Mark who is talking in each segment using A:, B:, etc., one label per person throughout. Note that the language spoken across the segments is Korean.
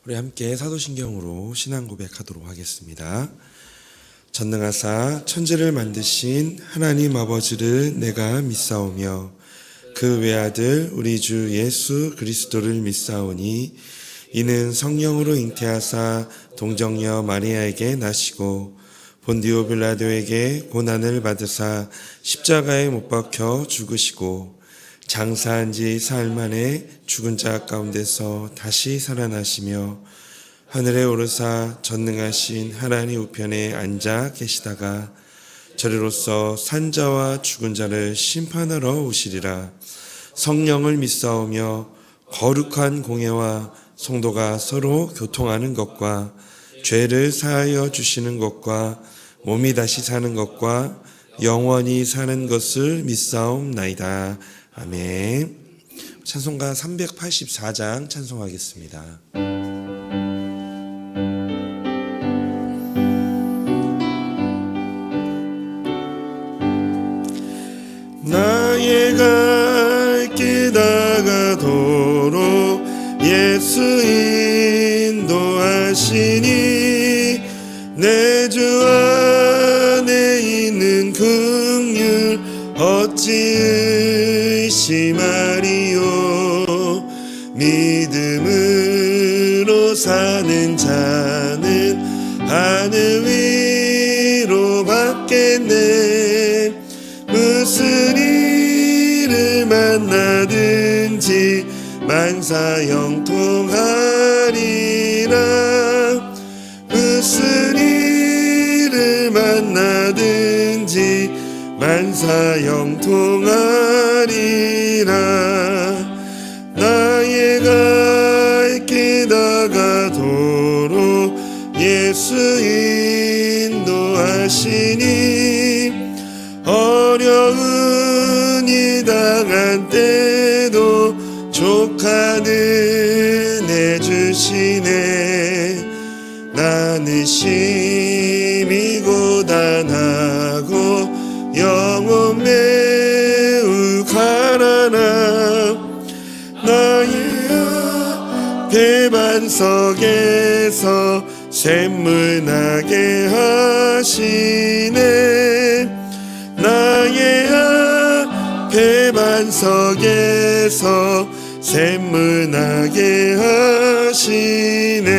A: 우리 함께 사도신경으로 신앙 고백하도록 하겠습니다. 전능하사 천지를 만드신 하나님 아버지를 내가 믿사오며 그 외아들 우리 주 예수 그리스도를 믿사오니 이는 성령으로 잉태하사 동정녀 마리아에게 나시고 본디오 빌라도에게 고난을 받으사 십자가에 못 박혀 죽으시고 장사한 지 사흘 만에 죽은 자 가운데서 다시 살아나시며 하늘에 오르사 전능하신 하나님 우편에 앉아 계시다가 저리로서 산자와 죽은 자를 심판하러 오시리라. 성령을 믿사오며 거룩한 공예와 성도가 서로 교통하는 것과 죄를 사하여 주시는 것과 몸이 다시 사는 것과 영원히 사는 것을 믿사옵나이다. 아멘. 찬송가 384장 찬송하겠습니다. 나의 갈 길 다가도록 예수 인도하시니 내 주 안에 있는 긍휼 어찌 의심하리요. 믿음으로 사는 자는 하늘 위로 받겠네. 무슨 일을 만나든지 만사형통하리라. 무슨 일을 만나든지 만사형통하리라. 나의 갈 길 다가도록 예수 인도하시니 어려운 일 당한 때도 족한 은혜 주시네. 나는 심히 고단하고 영혼 매우 가난함. 나의 앞에 반석에서 샘물 나게 하시네. 나의 앞에 반석에서 샘물 나게 하시네.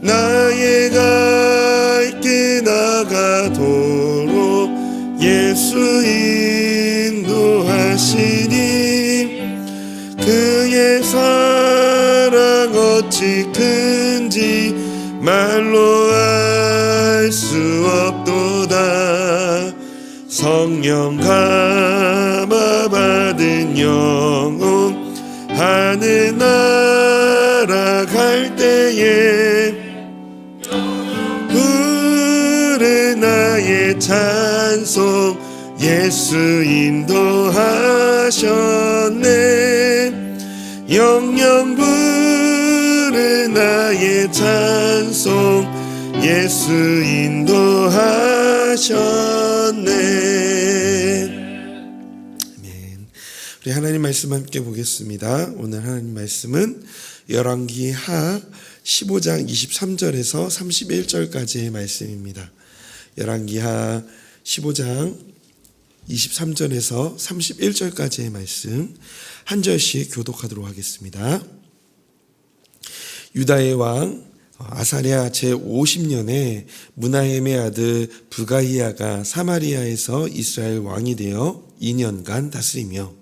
A: 나의 갈 길 나가도록 예수 인도하시니 그의 사랑 어찌 큰지 말로 알 수 없도다. 성령 감화 받은 영혼 하늘 날아갈 때에 부른 나의 찬송 예수 인도하셨네. 영영 부른 나의 찬송 예수 인도하셨네. 아멘. 우리 하나님 말씀 함께 보겠습니다. 오늘 하나님 말씀은 열왕기하 15장 23절에서 31절까지의 말씀입니다. 열왕기하 15장 23절에서 31절까지의 말씀 한 절씩 교독하도록 하겠습니다. 유다의 왕 아사랴 제50년에 므나헴의 아들 부가히야가 사마리아에서 이스라엘 왕이 되어 2년간 다스리며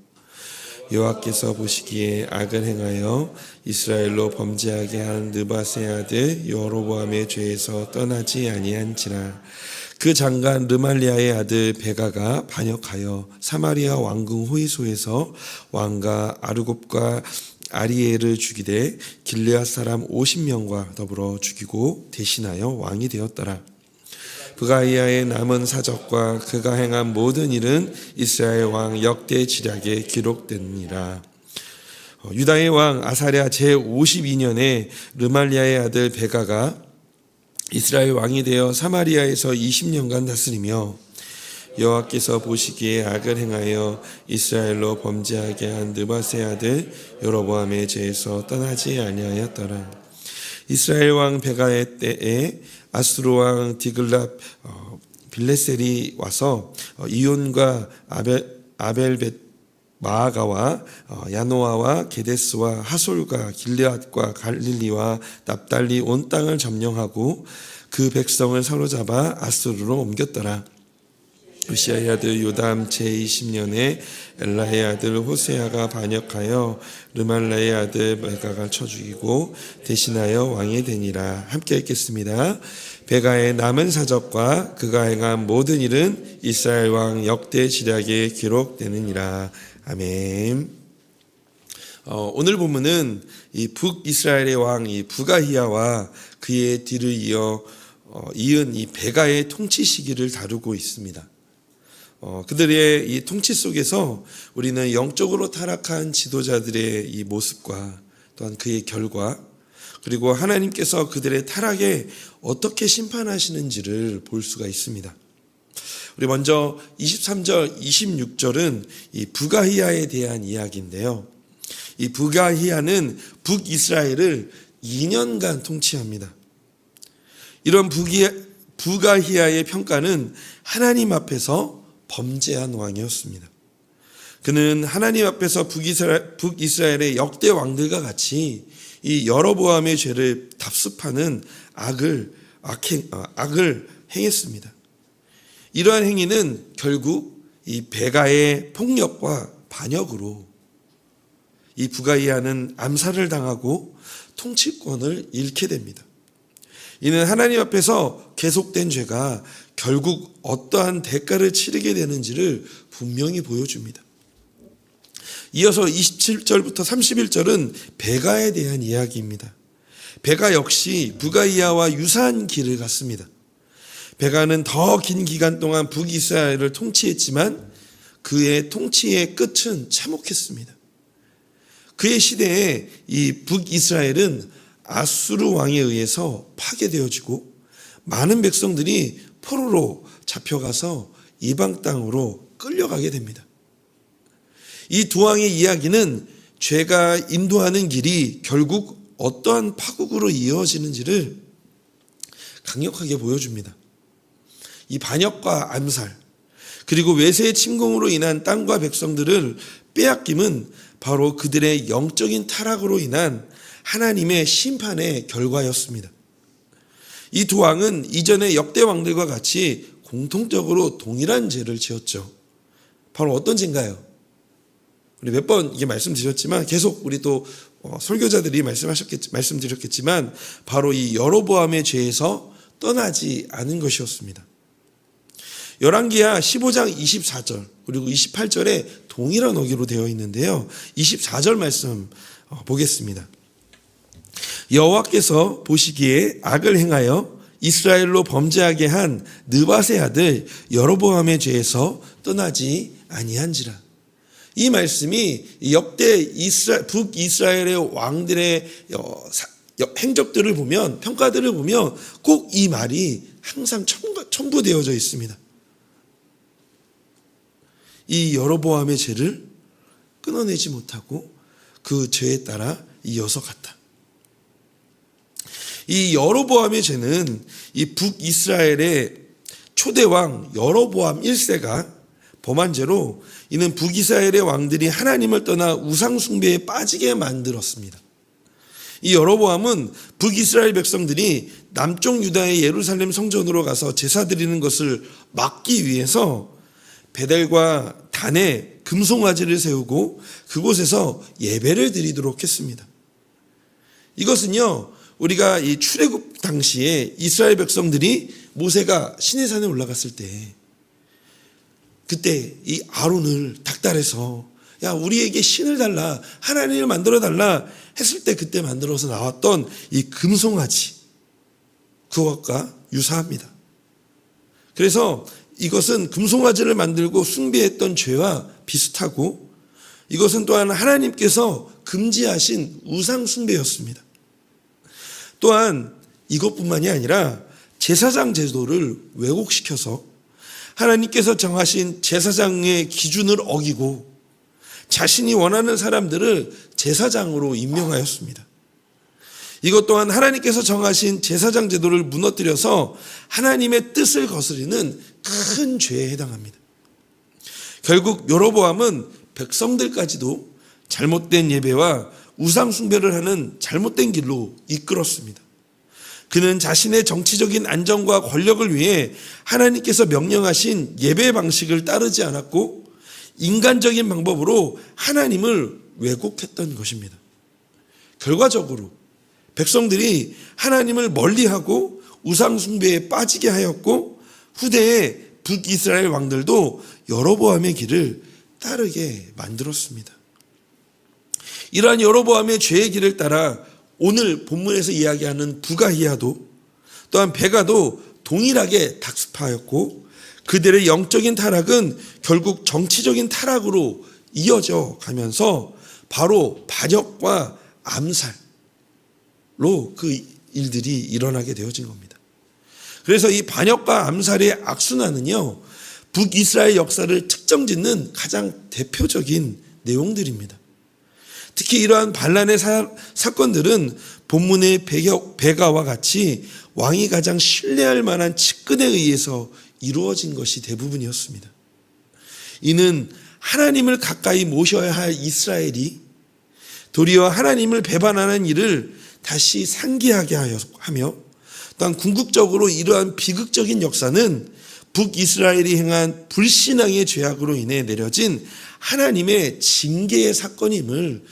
A: 여호와께서 보시기에 악을 행하여 이스라엘로 범죄하게 한 느밧의 아들 여로보암의 죄에서 떠나지 아니한지라. 그 장관 르말리아의 아들 베가가 반역하여 사마리아 왕궁 호이소에서 왕과 아르곱과 아리엘을 죽이되 길르앗 사람 50명과 더불어 죽이고 대신하여 왕이 되었더라. 부가히야의 남은 사적과 그가 행한 모든 일은 이스라엘 왕 역대 지략에 기록되니라. 유다의 왕 아사랴 제52년에 르말리아의 아들 베가가 이스라엘 왕이 되어 사마리아에서 20년간 다스리며 여호와께서 보시기에 악을 행하여 이스라엘로 범죄하게 한 느밧의 아들 여로보암의 죄에서 떠나지 아니하였더라. 이스라엘 왕 베가의 때에 아수르 왕 디글랏 빌레셀이 와서 이온과 아벨벳 마아가와 야노아와 게데스와 하솔과 길르앗과 갈릴리와 납달리 온 땅을 점령하고 그 백성을 사로잡아 아수르로 옮겼더라. 우시아의 아들 요담 제20년에 엘라의 아들 호세아가 반역하여 르말라의 아들 베가가 쳐 죽이고 대신하여 왕이 되니라. 함께 읽겠습니다. 베가의 남은 사적과 그가 행한 모든 일은 이스라엘 왕 역대 지략에 기록되느니라. 아멘. 오늘 본문은 이 북이스라엘의 왕 이 부가히야와 그의 뒤를 이은 이 베가의 통치 시기를 다루고 있습니다. 그들의 이 통치 속에서 우리는 영적으로 타락한 지도자들의 이 모습과 또한 그의 결과, 그리고 하나님께서 그들의 타락에 어떻게 심판하시는지를 볼 수가 있습니다. 우리 먼저 23절, 26절은 이 부가히야에 대한 이야기인데요. 이 부가히야는 북이스라엘을 2년간 통치합니다. 이런 부가히야의 평가는 하나님 앞에서 범죄한 왕이었습니다. 그는 하나님 앞에서 북이스라엘의 역대 왕들과 같이 이 여로보암의 죄를 답습하는 악을 행했습니다. 이러한 행위는 결국 이 베가의 폭력과 반역으로 이 부가히야는 암살을 당하고 통치권을 잃게 됩니다. 이는 하나님 앞에서 계속된 죄가 결국 어떠한 대가를 치르게 되는지를 분명히 보여줍니다. 이어서 27절부터 31절은 베가에 대한 이야기입니다. 베가 역시 부가히야와 유사한 길을 갔습니다. 베가는 더 긴 기간 동안 북이스라엘을 통치했지만 그의 통치의 끝은 참혹했습니다. 그의 시대에 이 북이스라엘은 아수르 왕에 의해서 파괴되어지고 많은 백성들이 포로로 잡혀가서 이방 땅으로 끌려가게 됩니다. 이 두 왕의 이야기는 죄가 인도하는 길이 결국 어떠한 파국으로 이어지는지를 강력하게 보여줍니다. 이 반역과 암살, 그리고 외세의 침공으로 인한 땅과 백성들을 빼앗김은 바로 그들의 영적인 타락으로 인한 하나님의 심판의 결과였습니다. 이 두 왕은 이전의 역대 왕들과 같이 공통적으로 동일한 죄를 지었죠. 바로 어떤 죄인가요? 우리 몇 번 이게 말씀드렸지만 계속 우리 또 설교자들이 말씀드렸겠지만 바로 이 여로보암의 죄에서 떠나지 않은 것이었습니다. 열왕기하 15장 24절 그리고 28절에 동일한 어기로 되어 있는데요. 24절 말씀 보겠습니다. 여호와께서 보시기에 악을 행하여 이스라엘로 범죄하게 한 느밧의 아들 여로보암의 죄에서 떠나지 아니한지라. 이 말씀이 역대 북이스라엘의 왕들의 행적들을 보면, 평가들을 보면 꼭 이 말이 항상 첨부되어져 있습니다. 이 여로보암의 죄를 끊어내지 못하고 그 죄에 따라 이어서 갔다. 이 여로보암의 죄는 이 북이스라엘의 초대왕 여로보암 1세가 범한 죄로 이는 북이스라엘의 왕들이 하나님을 떠나 우상숭배에 빠지게 만들었습니다. 이 여로보암은 북이스라엘 백성들이 남쪽 유다의 예루살렘 성전으로 가서 제사 드리는 것을 막기 위해서 베델과 단에 금송아지를 세우고 그곳에서 예배를 드리도록 했습니다. 이것은요, 우리가 이 출애굽 당시에 이스라엘 백성들이 모세가 시내산에 올라갔을 때 그때 이 아론을 닥달해서 야, 우리에게 신을 달라, 하나님을 만들어 달라 했을 때 그때 만들어서 나왔던 이 금송아지, 그것과 유사합니다. 그래서 이것은 금송아지를 만들고 숭배했던 죄와 비슷하고 이것은 또한 하나님께서 금지하신 우상 숭배였습니다. 또한 이것뿐만이 아니라 제사장 제도를 왜곡시켜서 하나님께서 정하신 제사장의 기준을 어기고 자신이 원하는 사람들을 제사장으로 임명하였습니다. 이것 또한 하나님께서 정하신 제사장 제도를 무너뜨려서 하나님의 뜻을 거스리는 큰 죄에 해당합니다. 결국 여로보암은 백성들까지도 잘못된 예배와 우상 숭배를 하는 잘못된 길로 이끌었습니다. 그는 자신의 정치적인 안정과 권력을 위해 하나님께서 명령하신 예배 방식을 따르지 않았고 인간적인 방법으로 하나님을 왜곡했던 것입니다. 결과적으로 백성들이 하나님을 멀리하고 우상 숭배에 빠지게 하였고 후대의 북이스라엘 왕들도 여로보암의 길을 따르게 만들었습니다. 이러한 여로보암의 죄의 길을 따라 오늘 본문에서 이야기하는 부가히야도 또한 베가도 동일하게 닥스파하였고 그들의 영적인 타락은 결국 정치적인 타락으로 이어져 가면서 바로 반역과 암살로 그 일들이 일어나게 되어진 겁니다. 그래서 이 반역과 암살의 악순환은요, 북이스라엘 역사를 특정짓는 가장 대표적인 내용들입니다. 특히 이러한 반란의 사건들은 본문의 베가와 같이 왕이 가장 신뢰할 만한 측근에 의해서 이루어진 것이 대부분이었습니다. 이는 하나님을 가까이 모셔야 할 이스라엘이 도리어 하나님을 배반하는 일을 다시 상기하게 하며 또한 궁극적으로 이러한 비극적인 역사는 북이스라엘이 행한 불신앙의 죄악으로 인해 내려진 하나님의 징계의 사건임을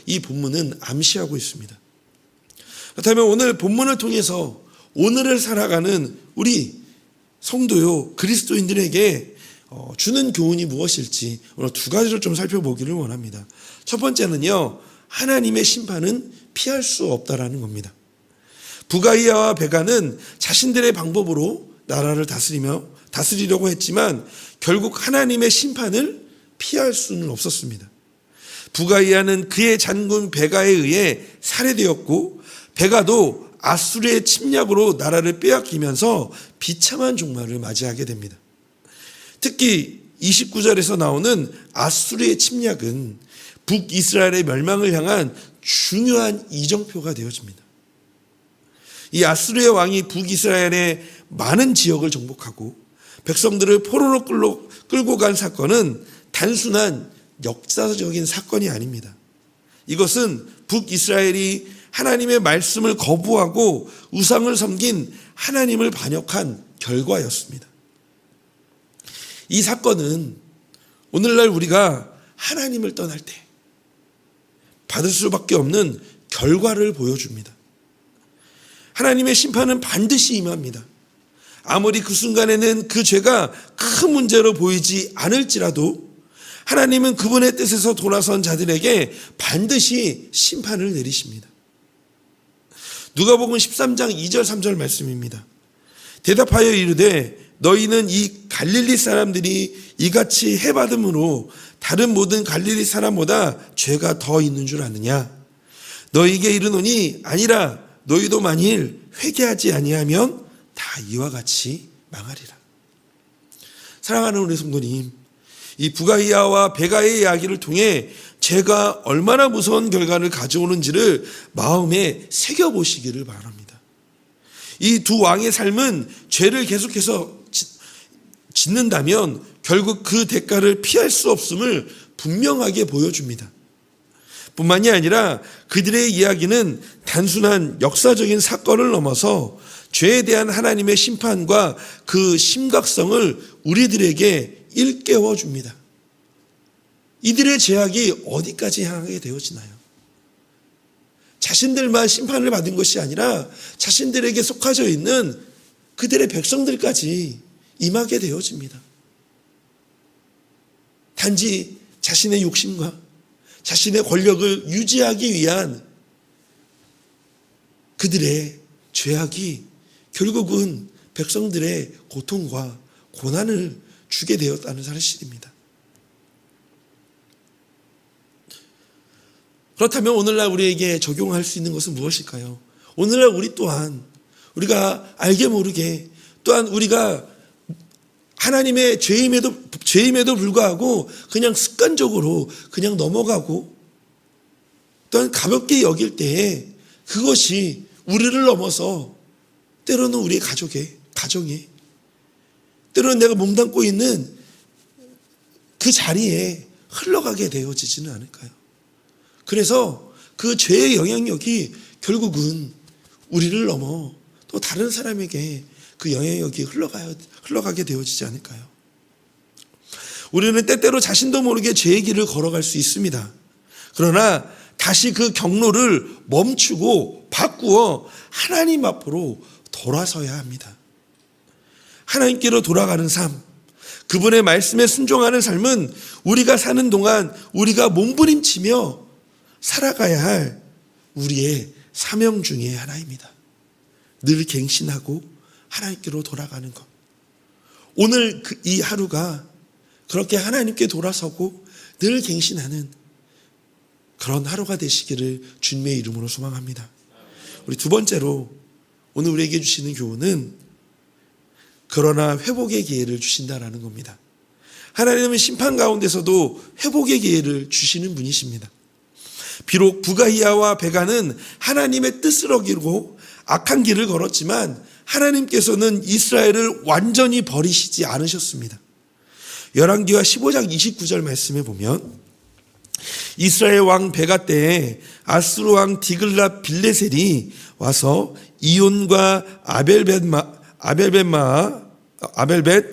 A: 이 본문은 암시하고 있습니다. 그렇다면 오늘 본문을 통해서 오늘을 살아가는 우리 성도요 그리스도인들에게 주는 교훈이 무엇일지 오늘 두 가지를 좀 살펴보기를 원합니다. 첫 번째는요, 하나님의 심판은 피할 수 없다라는 겁니다. 부가히야와 베가는 자신들의 방법으로 나라를 다스리려고 했지만 결국 하나님의 심판을 피할 수는 없었습니다. 부가히야는 그의 장군 베가에 의해 살해되었고 베가도 아수르의 침략으로 나라를 빼앗기면서 비참한 종말을 맞이하게 됩니다. 특히 29절에서 나오는 아수르의 침략은 북이스라엘의 멸망을 향한 중요한 이정표가 되어집니다. 이 아수르의 왕이 북이스라엘의 많은 지역을 정복하고 백성들을 포로로 끌고 간 사건은 단순한 역사적인 사건이 아닙니다. 이것은 북이스라엘이 하나님의 말씀을 거부하고 우상을 섬긴 하나님을 반역한 결과였습니다. 이 사건은 오늘날 우리가 하나님을 떠날 때 받을 수밖에 없는 결과를 보여줍니다. 하나님의 심판은 반드시 임합니다. 아무리 그 순간에는 그 죄가 큰 문제로 보이지 않을지라도 하나님은 그분의 뜻에서 돌아선 자들에게 반드시 심판을 내리십니다. 누가복음 13장 2절 3절 말씀입니다. 대답하여 이르되 너희는 이 갈릴리 사람들이 이같이 해받음으로 다른 모든 갈릴리 사람보다 죄가 더 있는 줄 아느냐? 너희에게 이르노니 아니라 너희도 만일 회개하지 아니하면 다 이와 같이 망하리라. 사랑하는 우리 성도님, 이 부가히야와 베가의 이야기를 통해 죄가 얼마나 무서운 결과를 가져오는지를 마음에 새겨보시기를 바랍니다. 이 두 왕의 삶은 죄를 계속해서 짓는다면 결국 그 대가를 피할 수 없음을 분명하게 보여줍니다. 뿐만이 아니라 그들의 이야기는 단순한 역사적인 사건을 넘어서 죄에 대한 하나님의 심판과 그 심각성을 우리들에게 일깨워 줍니다. 이들의 죄악이 어디까지 향하게 되어지나요? 자신들만 심판을 받은 것이 아니라 자신들에게 속하져 있는 그들의 백성들까지 임하게 되어집니다. 단지 자신의 욕심과 자신의 권력을 유지하기 위한 그들의 죄악이 결국은 백성들의 고통과 고난을 주게 되었다는 사실입니다. 그렇다면 오늘날 우리에게 적용할 수 있는 것은 무엇일까요? 오늘날 우리 또한 우리가 알게 모르게 또한 우리가 하나님의 죄임에도 불구하고 그냥 습관적으로 그냥 넘어가고 또한 가볍게 여길 때에 그것이 우리를 넘어서 때로는 우리의 가정에 때로는 내가 몸담고 있는 그 자리에 흘러가게 되어지지는 않을까요? 그래서 그 죄의 영향력이 결국은 우리를 넘어 또 다른 사람에게 그 영향력이 흘러가게 되어지지 않을까요? 우리는 때때로 자신도 모르게 죄의 길을 걸어갈 수 있습니다. 그러나 다시 그 경로를 멈추고 바꾸어 하나님 앞으로 돌아서야 합니다. 하나님께로 돌아가는 삶, 그분의 말씀에 순종하는 삶은 우리가 사는 동안 우리가 몸부림치며 살아가야 할 우리의 사명 중에 하나입니다. 늘 갱신하고 하나님께로 돌아가는 것. 오늘 이 하루가 그렇게 하나님께 돌아서고 늘 갱신하는 그런 하루가 되시기를 주님의 이름으로 소망합니다. 우리 두 번째로 오늘 우리에게 주시는 교훈은 그러나 회복의 기회를 주신다라는 겁니다. 하나님은 심판 가운데서도 회복의 기회를 주시는 분이십니다. 비록 부가히야와 베가는 하나님의 뜻을 어기고 악한 길을 걸었지만 하나님께서는 이스라엘을 완전히 버리시지 않으셨습니다. 열왕기하 15장 29절 말씀에 보면 이스라엘 왕 베가 때에 아수르 왕 디글랏 빌레셀이 와서 이온과 아벨벳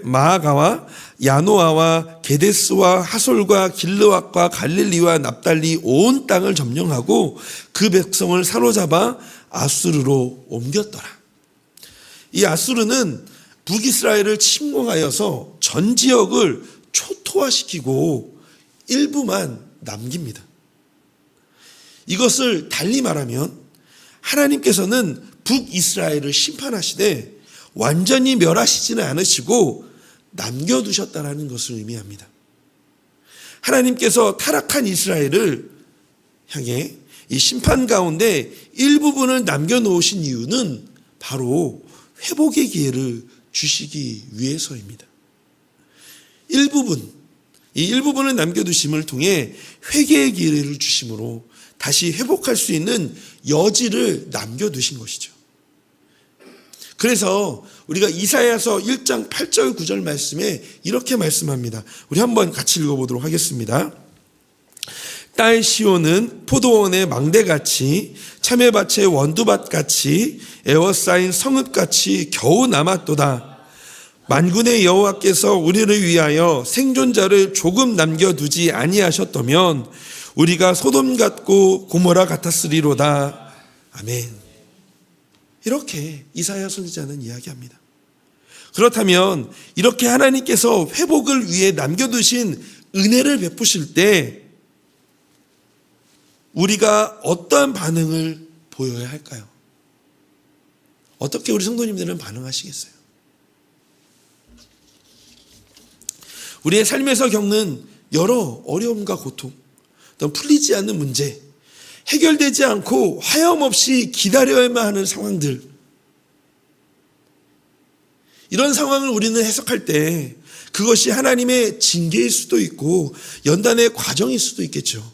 A: 마아가와 야노아와 게데스와 하솔과 길르앗과 갈릴리와 납달리 온 땅을 점령하고 그 백성을 사로잡아 아수르로 옮겼더라. 이 아수르는 북이스라엘을 침공하여서 전 지역을 초토화시키고 일부만 남깁니다. 이것을 달리 말하면 하나님께서는 북이스라엘을 심판하시되 완전히 멸하시지는 않으시고 남겨두셨다는 것을 의미합니다. 하나님께서 타락한 이스라엘을 향해 이 심판 가운데 일부분을 남겨놓으신 이유는 바로 회복의 기회를 주시기 위해서입니다. 이 일부분을 남겨두심을 통해 회개의 기회를 주심으로 다시 회복할 수 있는 여지를 남겨두신 것이죠. 그래서 우리가 이사야서 1장 8절 9절 말씀에 이렇게 말씀합니다. 우리 한번 같이 읽어보도록 하겠습니다. 딸 시온은 포도원의 망대같이 참외밭의 원두밭같이 에워싸인 성읍같이 겨우 남았도다. 만군의 여호와께서 우리를 위하여 생존자를 조금 남겨두지 아니하셨다면 우리가 소돔 같고 고모라 같았으리로다. 아멘. 이렇게 이사야 선지자는 이야기합니다. 그렇다면 이렇게 하나님께서 회복을 위해 남겨두신 은혜를 베푸실 때 우리가 어떠한 반응을 보여야 할까요? 어떻게 우리 성도님들은 반응하시겠어요? 우리의 삶에서 겪는 여러 어려움과 고통, 또 풀리지 않는 문제, 해결되지 않고 하염없이 기다려야만 하는 상황들, 이런 상황을 우리는 해석할 때 그것이 하나님의 징계일 수도 있고 연단의 과정일 수도 있겠죠.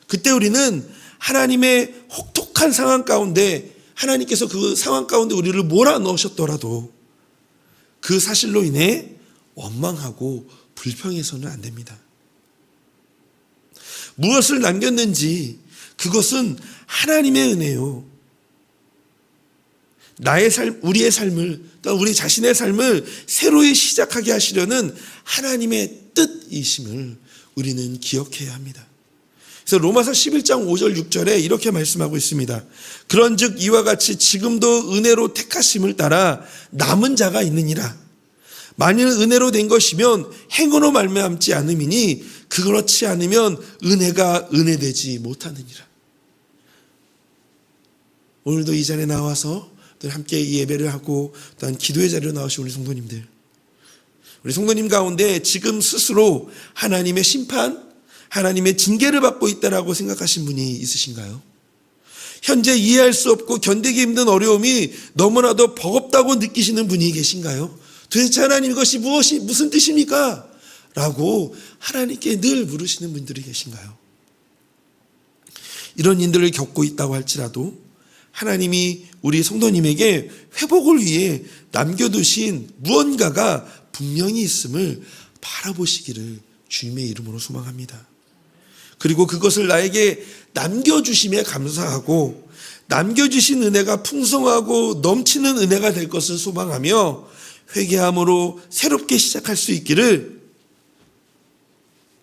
A: 그때 우리는 하나님의 혹독한 상황 가운데 하나님께서 그 상황 가운데 우리를 몰아넣으셨더라도 그 사실로 인해 원망하고 불평해서는 안 됩니다. 무엇을 남겼는지 그것은 하나님의 은혜요. 우리의 삶을, 또 우리 자신의 삶을 새로이 시작하게 하시려는 하나님의 뜻이심을 우리는 기억해야 합니다. 그래서 로마서 11장 5절 6절에 이렇게 말씀하고 있습니다. 그런즉 이와 같이 지금도 은혜로 택하심을 따라 남은 자가 있느니라. 만일 은혜로 된 것이면 행으로 말미암지 않음이니 그렇지 않으면 은혜가 은혜되지 못하느니라. 오늘도 이 자리에 나와서 함께 예배를 하고 또한 기도의 자리로 나오신 우리 성도님들, 우리 성도님 가운데 지금 스스로 하나님의 심판, 하나님의 징계를 받고 있다라고 생각하신 분이 있으신가요? 현재 이해할 수 없고 견디기 힘든 어려움이 너무나도 버겁다고 느끼시는 분이 계신가요? 도대체 하나님 이것이 무슨 뜻입니까? 라고 하나님께 늘 물으시는 분들이 계신가요? 이런 일들을 겪고 있다고 할지라도 하나님이 우리 성도님에게 회복을 위해 남겨두신 무언가가 분명히 있음을 바라보시기를 주님의 이름으로 소망합니다. 그리고 그것을 나에게 남겨주심에 감사하고 남겨주신 은혜가 풍성하고 넘치는 은혜가 될 것을 소망하며 회개함으로 새롭게 시작할 수 있기를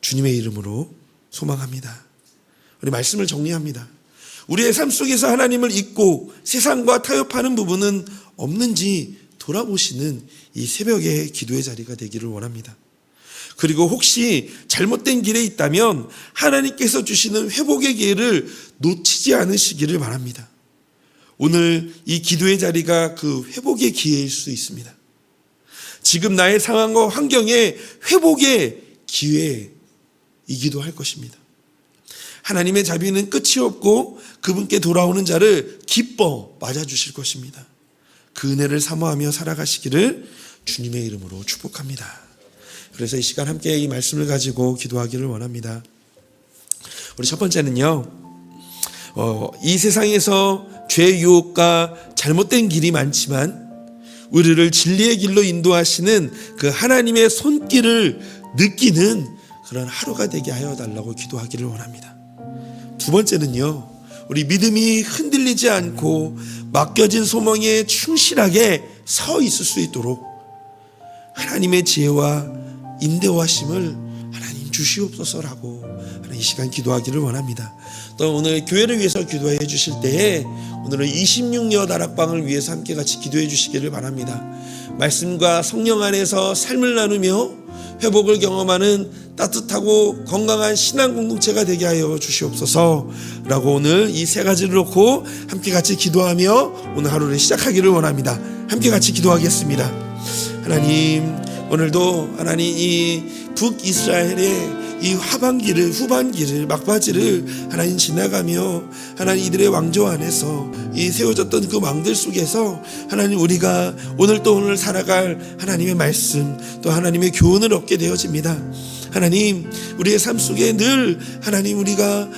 A: 주님의 이름으로 소망합니다. 우리 말씀을 정리합니다. 우리의 삶 속에서 하나님을 잊고 세상과 타협하는 부분은 없는지 돌아보시는 이 새벽의 기도의 자리가 되기를 원합니다. 그리고 혹시 잘못된 길에 있다면 하나님께서 주시는 회복의 기회를 놓치지 않으시기를 바랍니다. 오늘 이 기도의 자리가 그 회복의 기회일 수 있습니다. 지금 나의 상황과 환경의 회복의 기회이기도 할 것입니다. 하나님의 자비는 끝이 없고 그분께 돌아오는 자를 기뻐 맞아주실 것입니다. 그 은혜를 사모하며 살아가시기를 주님의 이름으로 축복합니다. 그래서 이 시간 함께 이 말씀을 가지고 기도하기를 원합니다. 우리 첫 번째는요, 이 세상에서 죄의 유혹과 잘못된 길이 많지만 우리를 진리의 길로 인도하시는 그 하나님의 손길을 느끼는 그런 하루가 되게 하여 달라고 기도하기를 원합니다. 두 번째는요, 우리 믿음이 흔들리지 않고 맡겨진 소망에 충실하게 서 있을 수 있도록 하나님의 지혜와 인도하심을 하나님 주시옵소서라고 이 시간 기도하기를 원합니다. 또 오늘 교회를 위해서 기도해 주실 때에 오늘은 26여 다락방을 위해서 함께 같이 기도해 주시기를 바랍니다. 말씀과 성령 안에서 삶을 나누며 회복을 경험하는 따뜻하고 건강한 신앙 공동체가 되게 하여 주시옵소서라고 오늘 이 세 가지를 놓고 함께 같이 기도하며 오늘 하루를 시작하기를 원합니다. 함께 같이 기도하겠습니다. 하나님, 오늘도 하나님 이 북이스라엘의 이 후반기를 막바지를 하나님 지나가며 하나님 이들의 왕조 안에서 이 세워졌던 그 왕들 속에서 하나님 우리가 오늘 살아갈 하나님의 말씀 또 하나님의 교훈을 얻게 되어집니다. 하나님, 우리의 삶 속에 늘 하나님 우리가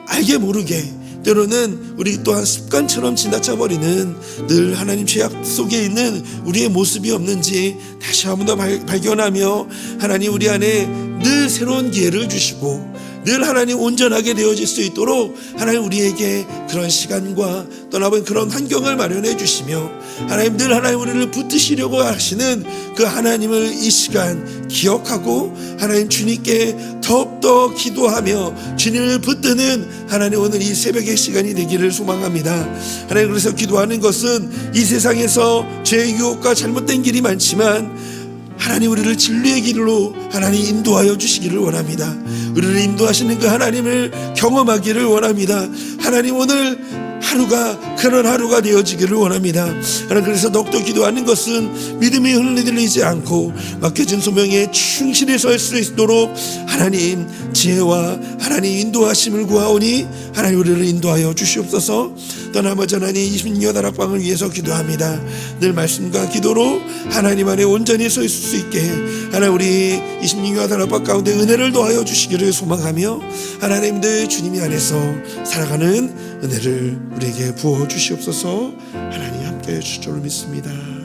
A: 알게 모르게 때로는 우리 또한 습관처럼 지나쳐버리는 늘 하나님 죄악 속에 있는 우리의 모습이 없는지 다시 한 번 더 발견하며 하나님 우리 안에 늘 새로운 기회를 주시고 늘 하나님 온전하게 되어질 수 있도록 하나님 우리에게 그런 시간과 떠나본 그런 환경을 마련해 주시며 하나님 늘 하나님 우리를 붙드시려고 하시는 그 하나님을 이 시간 기억하고 하나님 주님께 더욱더 기도하며 주님을 붙드는 하나님 오늘 이 새벽의 시간이 되기를 소망합니다. 하나님, 그래서 기도하는 것은 이 세상에서 죄의 유혹과 잘못된 길이 많지만 하나님 우리를 진리의 길로 하나님 인도하여 주시기를 원합니다. 우리를 인도하시는 그 하나님을 경험하기를 원합니다. 하나님 오늘 하루가 그런 하루가 되어지기를 원합니다. 하나님, 그래서 더욱더 기도하는 것은 믿음이 흔들리지 않고 맡겨진 소명에 충실히 설 수 있도록 하나님 지혜와 하나님 인도하심을 구하오니 하나님 우리를 인도하여 주시옵소서. 떠나버지 하나님 26여 다락방을 위해서 기도합니다. 늘 말씀과 기도로 하나님 안에 온전히 서 있을 수 있게 하나님 우리 26여 다락방 가운데 은혜를 더하여 주시기를 소망하며 하나님들 주님이 안에서 살아가는 은혜를 우리에게 부어 주시옵소서. 하나님 함께 해 주실 줄 믿습니다.